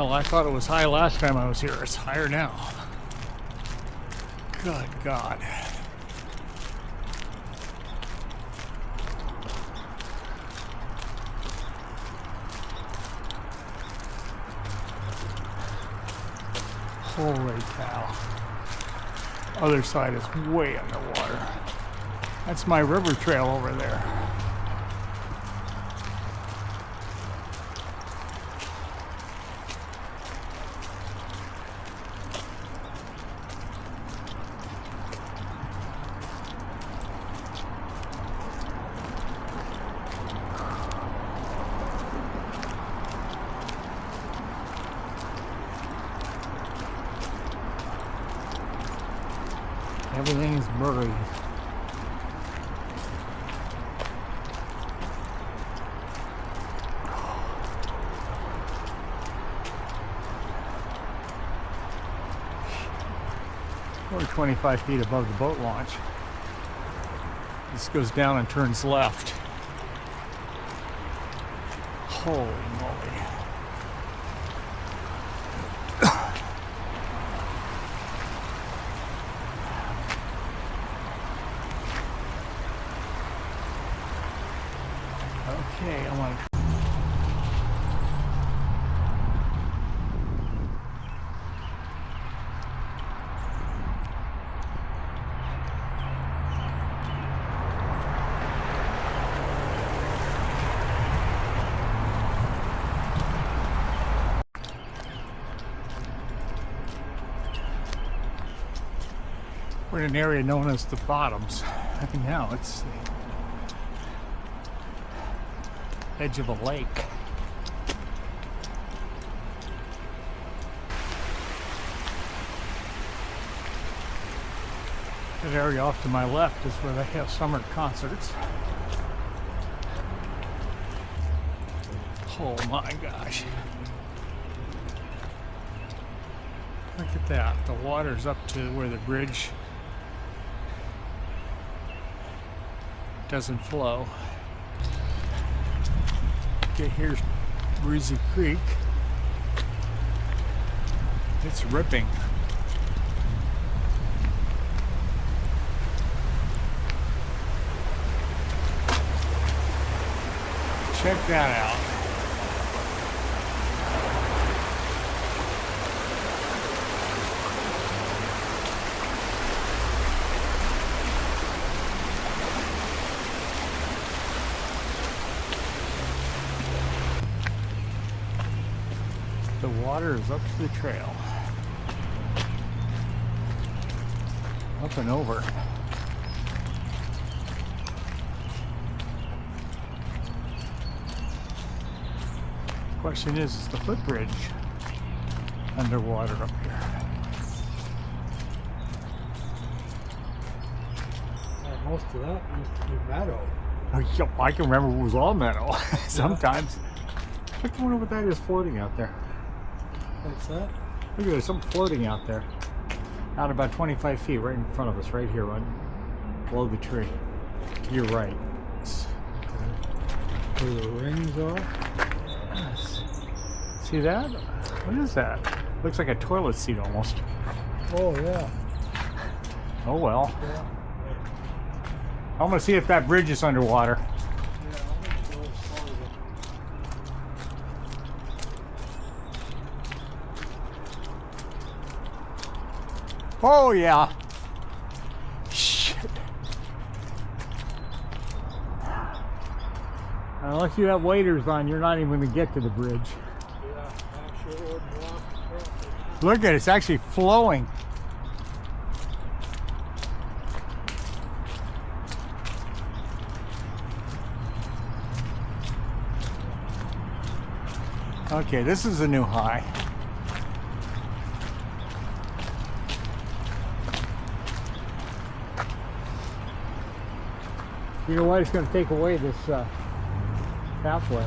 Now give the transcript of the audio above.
Well, I thought it was high last time I was here. It's higher now. Good God. Holy cow. Other side is way underwater. That's my river trail over there. Everything's buried. We're 25 feet above the boat launch. This goes down and turns left. Holy moly. Okay, I want to. We're in an area known as the Bottoms. I think now it's the edge of a lake. That area off to my left is where they have summer concerts. Oh my gosh. Look at that. The water's up to where the bridge doesn't flow. Okay, here's Breezy Creek. It's ripping. Check that out. The water is up to the trail. Up and over. Question is the footbridge underwater up here? Yeah, most of that used to be meadow. Oh, yeah, I can remember it was all meadow sometimes. I wonder what that is floating out there. What's that? Look at there's something floating out there. Out about 25 feet right in front of us, right here, right below the tree. To your right. Where the rings are? Yes. See that? What is that? Looks like a toilet seat almost. Oh, yeah. Oh well. Yeah. I'm gonna see if that bridge is underwater. Yeah, I'm going to go as far as it. Oh yeah. Shit. Unless you have waders on, you're not even gonna get to the bridge. Yeah, I'm sure it would walk across it. Look at it, it's actually flowing. Okay, this is a new high. You know what? It's going to take away this pathway.